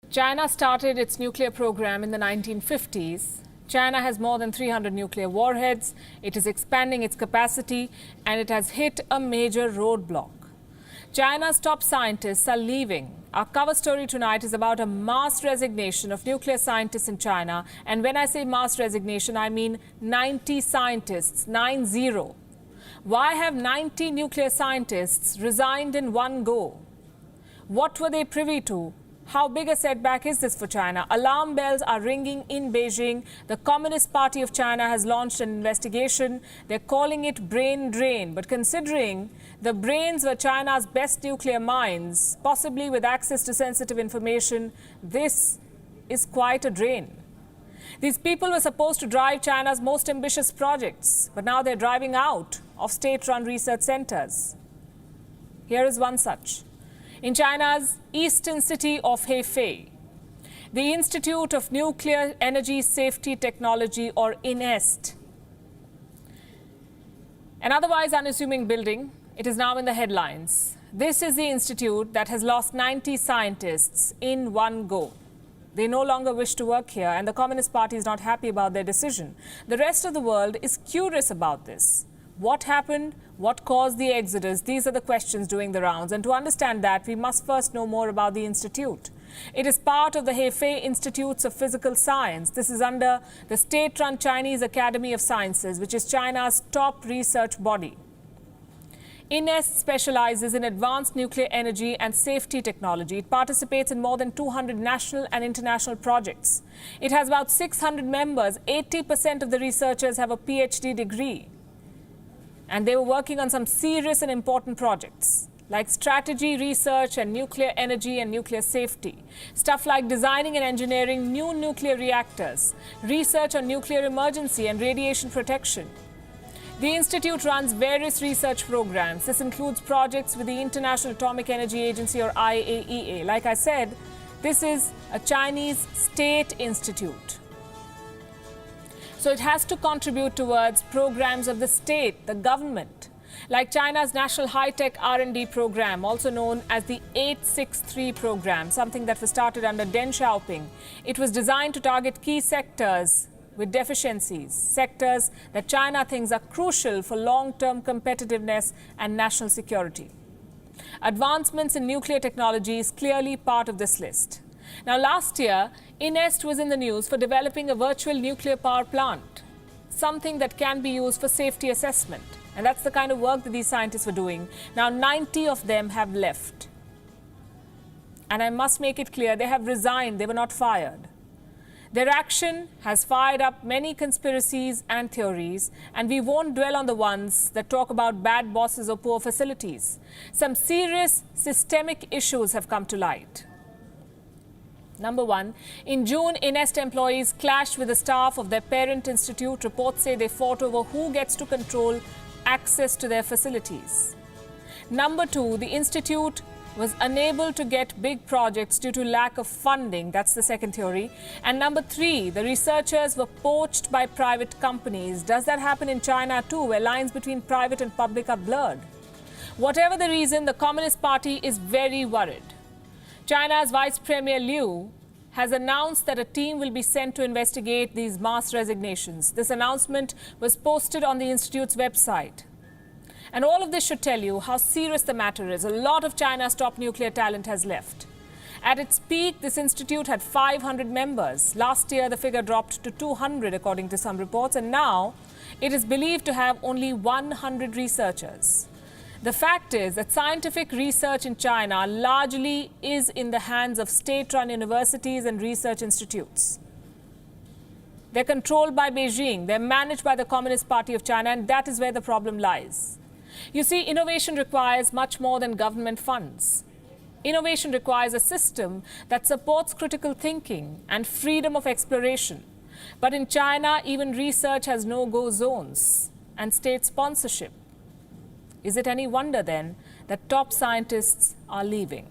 China started its nuclear program in the 1950s. China has more than 300 nuclear warheads. It is expanding its capacity and it has hit a major roadblock. China's top scientists are leaving. Our cover story tonight is about a mass resignation of nuclear scientists in China. And when I say mass resignation, I mean 90 scientists, 90. Why have 90 nuclear scientists resigned in one go? What were they privy to? How big a setback is this for China? Alarm bells are ringing in Beijing. The Communist Party of China has launched an investigation. They're calling it brain drain. But considering the brains were China's best nuclear minds, possibly with access to sensitive information, this is quite a drain. These people were supposed to drive China's most ambitious projects, but now they're driving out of state-run research centers. Here is one such. In China's eastern city of Hefei, the Institute of Nuclear Energy Safety Technology, or INEST, an otherwise unassuming building, it is now in the headlines. This is the institute that has lost 90 scientists in one go. They no longer wish to work here, and the Communist Party is not happy about their decision. The rest of the world is curious about this. What happened? What caused the exodus? These are the questions doing the rounds. And to understand that, we must first know more about the institute. It is part of the Hefei Institutes of Physical Science. This is under the state-run Chinese Academy of Sciences, which is China's top research body. INEST specializes in advanced nuclear energy and safety technology. It participates in more than 200 national and international projects. It has about 600 members. 80% of the researchers have a PhD degree. And they were working on some serious and important projects, like strategy, research, and nuclear energy and nuclear safety. Stuff like designing and engineering new nuclear reactors, research on nuclear emergency and radiation protection. The institute runs various research programs. This includes projects with the International Atomic Energy Agency, or IAEA. Like I said, this is a Chinese state institute. So it has to contribute towards programs of the state, the government, like China's National High-Tech R&D program, also known as the 863 program, something that was started under Deng Xiaoping. It was designed to target key sectors with deficiencies, sectors that China thinks are crucial for long-term competitiveness and national security. Advancements in nuclear technology is clearly part of this list. Now, last year, INEST was in the news for developing a virtual nuclear power plant, something that can be used for safety assessment. And that's the kind of work that these scientists were doing. Now, 90 of them have left. And I must make it clear, they have resigned, they were not fired. Their action has fired up many conspiracies and theories, and we won't dwell on the ones that talk about bad bosses or poor facilities. Some serious systemic issues have come to light. Number one, in June, INEST employees clashed with the staff of their parent institute. Reports say they fought over who gets to control access to their facilities. Number two, the institute was unable to get big projects due to lack of funding. That's the second theory. And number three, the researchers were poached by private companies. Does that happen in China too, where lines between private and public are blurred? Whatever the reason, the Communist Party is very worried. China's Vice Premier Liu has announced that a team will be sent to investigate these mass resignations. This announcement was posted on the institute's website. And all of this should tell you how serious the matter is. A lot of China's top nuclear talent has left. At its peak, this institute had 500 members. Last year, the figure dropped to 200, according to some reports, and now it is believed to have only 100 researchers. The fact is that scientific research in China largely is in the hands of state-run universities and research institutes. They're controlled by Beijing, they're managed by the Communist Party of China, and that is where the problem lies. You see, innovation requires much more than government funds. Innovation requires a system that supports critical thinking and freedom of exploration. But in China, even research has no-go zones and state sponsorship. Is it any wonder, then, that top scientists are leaving?